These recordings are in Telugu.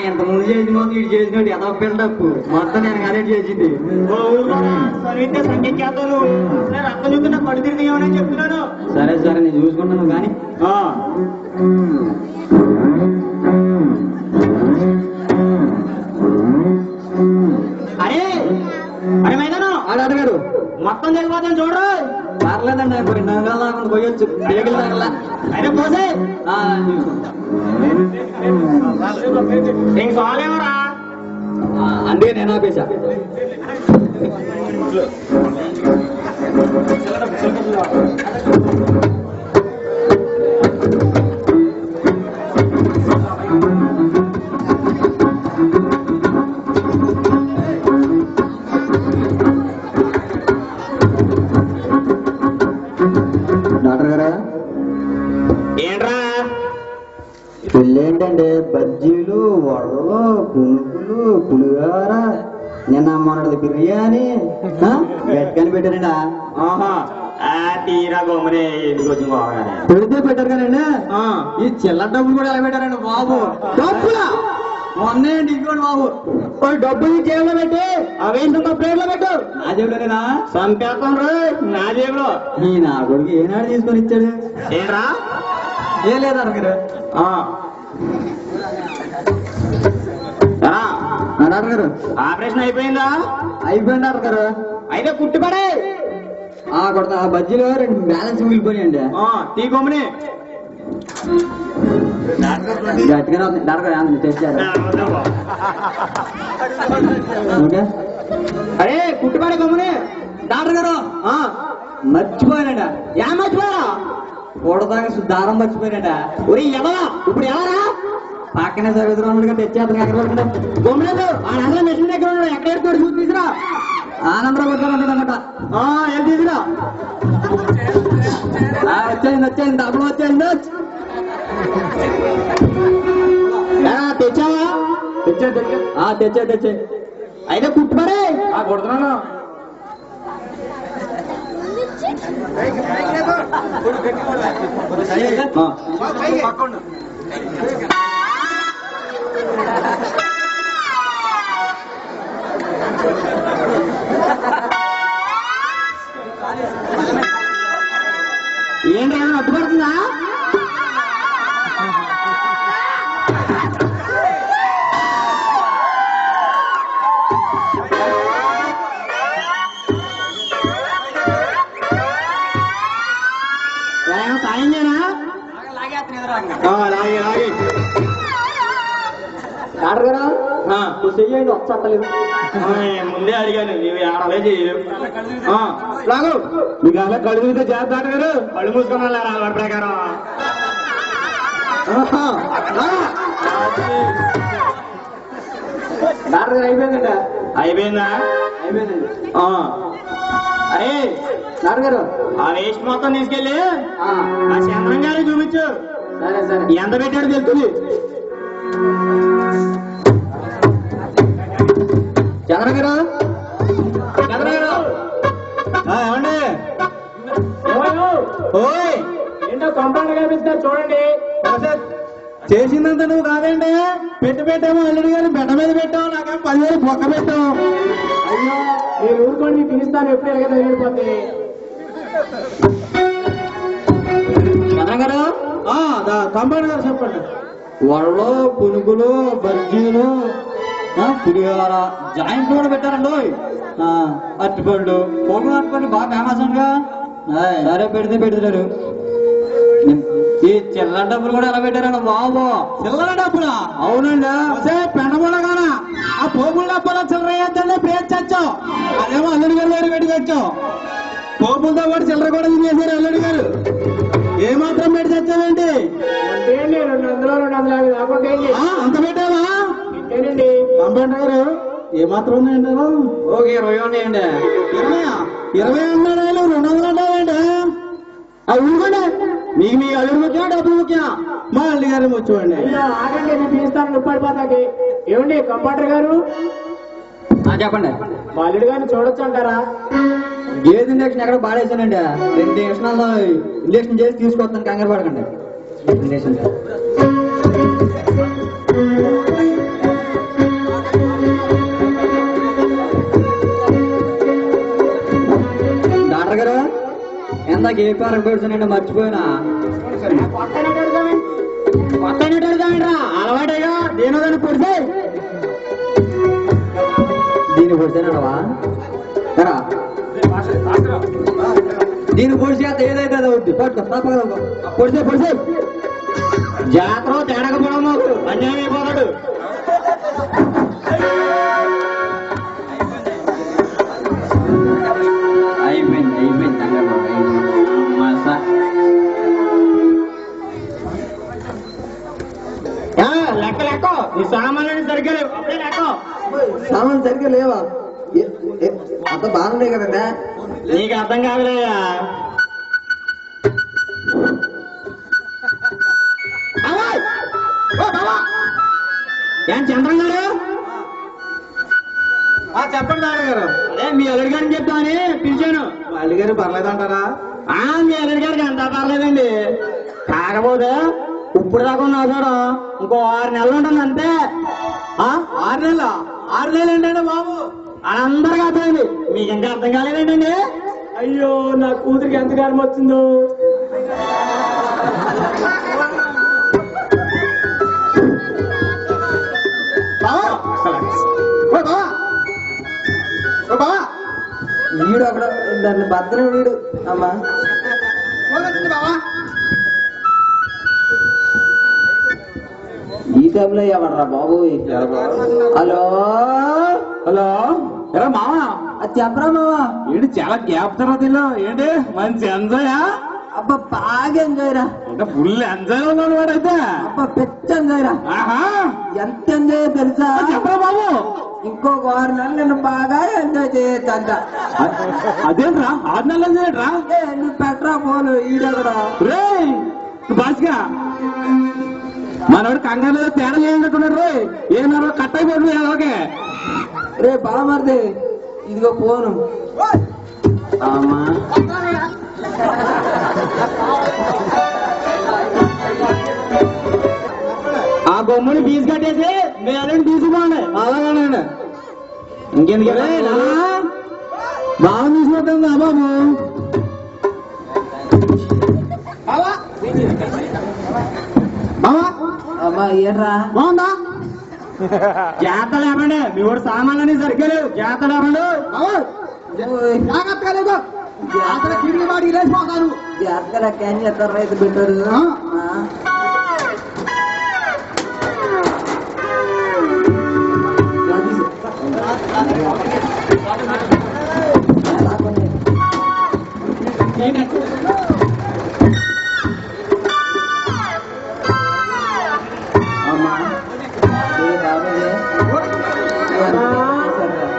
ఎంత ముందు చేసిన ఇటు చేసినట్టు ఎంత పిల్లడప్పు మొత్తం నేను కలెక్ట్ చేసింది రక్తం చూస్తే నాకు పడి తిరిగి ఏమని చెప్తున్నాను. సరే సరే నేను చూసుకుంటాను కానీ అరే అరే మైదానం అడగారు మొత్తం జరిగిపోతాను చూడు. పర్లేదండి పోయొచ్చు అరే పోసే ఇంక చాలేమరా అందుకే నేను ఆపేశా. డాక్టర్ గారా ఏంట్రా పెళ్ళేంటంటే బజ్జీలు వడలు పునుకులు పులిహోర నిన్న మొన్నటి బిర్యానీ గట్టిగాని పెట్టారండి. ఆహా తీరా గోమనే పెడితే పెట్టారు కానండి ఈ చిల్లర డబ్బులు కూడా ఎలా పెట్టారండి బాబు. డబ్బులా మొన్నే ఇంకోండి బాబు డబ్బులు జేబులో పెట్టి అవేంటో ప్లేట్లో పెట్టు. నా జేబులోనేనా సంపేస్తాం రా నా జేబులో. ఈ నా కొడుకు ఏనాడు తీసుకొని ఇచ్చాడు. ఏంట్రా ఏం లేదా మీరు డాక్టర్ గారు ఆపరేషన్ అయిపోయిందా? అయిపోయింది డాక్టర్ గారు. అయితే కుట్టుపడే కొడతా బజ్జీలో 2 బ్యాలెన్స్ మిగిలిపోయాయండి. టీ గోమని గట్టిగా డాక్టర్ గారు తెచ్చారు. అరే కుట్టుపడే గోమని. డాక్టర్ గారు మర్చిపోయానండి. యా మర్చిపోయా? కూడదాకా దారం మర్చిపోయానండి. ఒరి ఎవరా ఇప్పుడు ఎవరా? పక్కనే సరిగ్గా తెచ్చేతను ఎక్కడ గోమలేదు వాళ్ళందరూ మెషిన్ దగ్గర ఉన్నాడు. ఎక్కడ ఎడుకోడు చూసి తీసురా. ఆనందరావు వచ్చానమాట ఏం తీసురా. వచ్చేయండి డబ్బులు వచ్చేయండి. తెచ్చావా? తెచ్చే అయితే కుట్టుపడే కొడుతున్నాను. ఏంటి అడ్డుపడుతుందా? సాయం చేయనా? లాగే లాగే డాక్టర్ గారు చెయ్యండి వచ్చలేదు. ముందే అడిగాను నీవు ఆడలే చేయలేవు. లాగు మీకు అలా కళ్ళు చూస్తే చేస్తాడు గారు కళ్ళు మూసుకున్నా అలవాటు ప్రకారం. డాక్టర్ గారు అయిపోయిందండి. అయిపోయిందా? అయిపోయిందండి. అరే డాక్టర్ గారు ఆ వేస్ట్ మొత్తం తీసుకెళ్ళి ఆ చంద్రం గారికి చూపించు. సరే సరే ఎంత పెట్టాడు తెలుస్తుంది. చంద్రగారు ఏమండి ఓయ్ ఏంటో కంపౌండ్ కనిపిస్తున్నారు చూడండి. చేసిందంత నువ్వు కాదండి. పెట్టామో అల్లుడు గారు బెడ్డ మీద పెట్టావు. నాకేం 10,000 బొక్క పెట్టావు. అయ్యో మీరు ఊరుకోండి పిలుస్తాను ఎప్పుడు ఎలాగైనా వెళ్ళిపోతే. చంద్రగారు కంపౌండ్ గారు చెప్పండి. వడలు పునుగులు బజ్జీలు పులిహోర జాయింట్ కూడా పెట్టారండి. అరటిపళ్ళు పొగ అరటిపళ్ళు బాగా ఫేమస్ అండిగా. సరే పెడుతున్నారు. ఈ చిల్లర డబ్బులు కూడా ఎలా పెట్టారండి బాబు. చిల్లర డబ్బులా? అవునండి. పెనబడగానా ఆ పోపుల డబ్బుల చిల్లర వేద్దండి ప్రేజ్ చచ్చావు. అదేమో అల్లుడి గారు దగ్గర పెట్టి తెచ్చావు. పోపులతో పాటు చిల్లర కూడా తినేసారు అల్లుడి గారు. ఏమాత్రం పెట్టి తెచ్చావేంటి? అంత పెట్టావా? కంపౌండర్ గారు ఏమాత్రం ఉన్నాయండి ఒక 20 ఉన్నాయండి. 20 అన్నాడు 200 అంటావండి. అవి ఊరుకోండి. మీకు మీ అల్లుడు ముఖ్యమా డబ్బులు ముఖ్యమా? మా అల్లి గారు వచ్చేవాడి. అయ్యో ఆగండి, నేను తీస్తాను ముప్పడిపోతాకి. ఏమండి కంపౌండర్ గారు, చెప్పండి. మా అల్లుడు గారిని చూడొచ్చు అంటారా? గేదె ఇంజక్షన్ ఎక్కడ బాడేసానండి. 2 ఇంజక్షన్లు ఇంజక్షన్ చేసి తీసుకొస్తాను, కంగారు పడకండి. ఇంజక్షన్ డాక్టర్ గారు ఎందాక ఏ పేరు పెడుతున్నాండి మర్చిపోయినా. కొత్త అడుగుతామండి రా, అలవాటేగా. దేనో దాన్ని పొడితే దీన్ని పొడిచానడవా దీన్ని పొడిచి అంత ఏదైతే అది అవుద్ది. పట్టుకో తప్పగా పొడిసే జాతర తేడకపోవడం మాకు అన్యాయం అయిపోతాడు. అయిపోయింది లెక్క ఈ సామాన్లు సరిగ్గా లేవు. అప్పుడే లెక్క. సామాన్ సరిగ్గా లేవా? అంత బాగున్నాయి కదండి. నీకు అర్థం కాదులేయా. ఏం చంద్రం గారు? చెప్పండి డాక్టర్ గారు. అదే మీ అల్లుడి గారిని చెప్తామని పిలిచాను. మా అల్లి గారు పర్లేదంటారా? మీ అల్లుడి గారికి అంతా పర్లేదండి. కాకపోతే ఇప్పుడు దాకా ఉన్నా చూడు, ఇంకో 6 నెలలు ఉంటుంది అంతే. 6 నెలలు? 6 నెలలు ఏంటంటే బాబు? అందరికీ అర్థమైంది, మీకు ఇంకా అర్థం కాలేదండి. అయ్యో నా కూతురికి ఎంత కాలం వచ్చిందో. వీడు అక్కడ దాన్ని భద్రం వీడు అమ్మా. ఈ టైంలో ఎవడరా బాబు? హలో హలో, ఎరా మావా, అది చెప్పరా మావా. ఏంటి చాలా గ్యాప్ తర్వాత ఏంటి మంచి ఎంజాయా? అబ్బా బాగా ఎంజాయ్ రా. ఇంకా ఫుల్ ఎంజాయ్ ఉన్నాడు వాడైతే. అబ్బా పెద్ద ఎంజాయ్ రా. ఆహా, ఎంత ఎంజాయ్ తెలుసా? చెప్పరా బాబు. ఇంకొక 6 నెలలు నేను బాగా ఎంజాయ్ చేయొచ్చంట. అదేంట్రా 6 నెలలు చేయట్రా? నువ్వు పెట్టరా పోను ఈడెక్కడ. రే బాస్గా, మనోడు కంగారు తేడా చేయంటున్నాడు. రే ఏమన్నా కట్ అయిపోతుంది. ఓకే రే బామర్ది, ఇదిగో పోను. అమ్మా ఆ బొమ్మని ఫీజు కట్టేసి మీరు తీసుకోండి. అలాగేనండి. ఇంకెందుకు బాగా తీసుకుంటుందా బాబు? అమ్మా ఏంట్రా బాగుందా? జాగ్రత్త లేపండి, మీ ఊరు సామాన్లని సరిగ్గా లేవు. జాగ్రత్త లేపండి. జాగ్రత్తగా క్యాన్ చేస్తారు రైతు బిడ్డరు.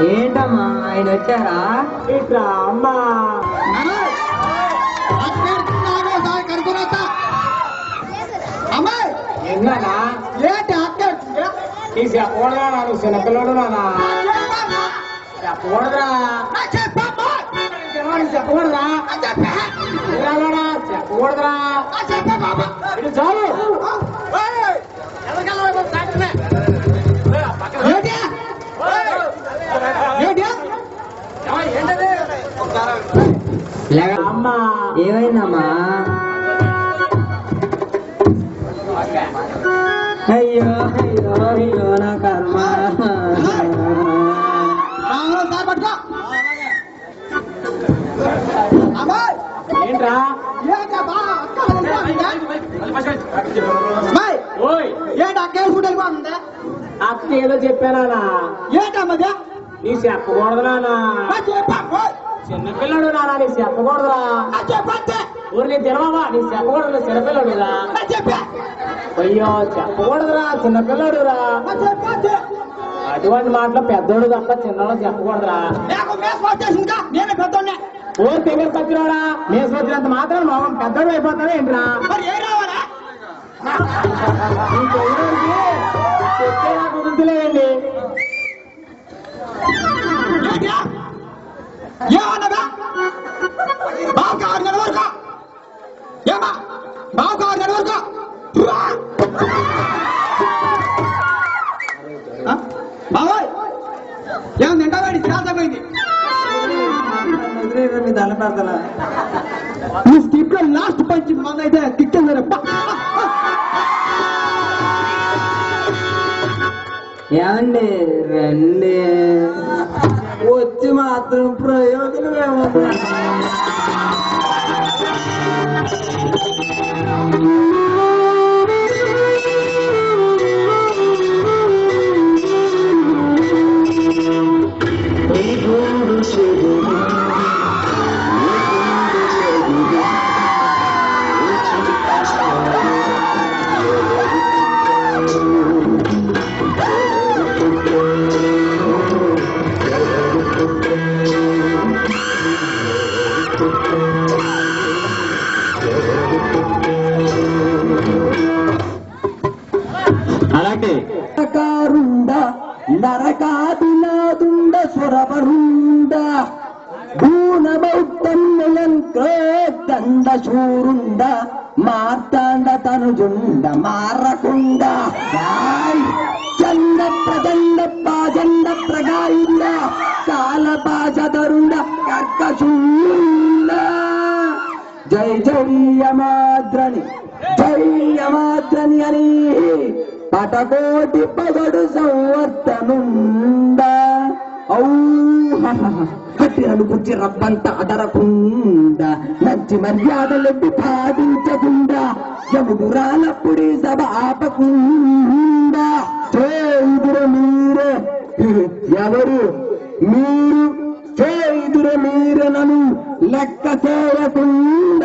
ఏంటమ్మా ఆయన వచ్చారా? ఇట్లా అమ్మా ఎన్నానా నీ చెప్పకూడదా? నువ్వు చిన్నపిల్లడు నానా, చెప్పకూడదురా. చెప్పకూడదా? చెప్పకూడదురా. ఇది చాలు. అమ్మా ఏమైందమ్మా? అయ్యో అయ్యో అయ్యో నా కర్మ. ఏంట్రా? అక్క ఏదో చెప్పానా? ఏంటమ్మా? నీ చెప్పకూడదు నానా, చిన్నపిల్లడు నానా, నీ చెప్పకూడదురా. ఊరు నీ తెలవా? నీ చెప్పకూడదు, చిన్నపిల్లడురా. అయ్యో చెప్పకూడదురా, చిన్నపిల్లడురా. అటువంటి మాటలు పెద్దోడు తప్ప చిన్నోడు చెప్పకూడదురా. నేనే పెద్దోడ్నే. ఓ తెగలు పచ్చినోడా, నేను వచ్చినంత మాత్రం మొహం పెద్దోడు అయిపోతావా ఏంట్రా? మరి ఏం రావాలా? చెప్పేలా కుదురుతులేదండి. ఏమన్నదా? బావుకి 6 నెలల వరకు ఏమా? బావుకి 6 నెలల వరకు బాబాయ్ ఏమన్నా తింటావాడి శ్రాద్ధమైంది దండ పెడతా. ఈ స్కిప్ లో లాస్ట్ పంచ్ మంది అయితే కిక్ ఏమండి రండి, వచ్చి మాత్రం ప్రయోజనం ఏమన్నా? అలాగే నరకారుండ నరకాదినాదుండ స్వరవరుండ భూనమౌత్తమ్యంద శూరుండ మార్తాండ తనుజుండ మారకుండ చండ ప్రచండ పాజండ ప్రగాయుండ కాలపాచతరుండ కర్కశూండ జై జై యమాద్రని జై యమాద్రని అని పటకోటి పగడు సంవర్తనుండ కట్టినను గుర్చి రబ్బంత అదరకుండ మంచి మర్యాదలెట్టి పాటించకుండా యముదురాలప్పుడే సభ ఆపకుండ చేయుదుర మీరే ఎవరు మీరు చేయుదుర మీరనను లెక్క చేయకుండా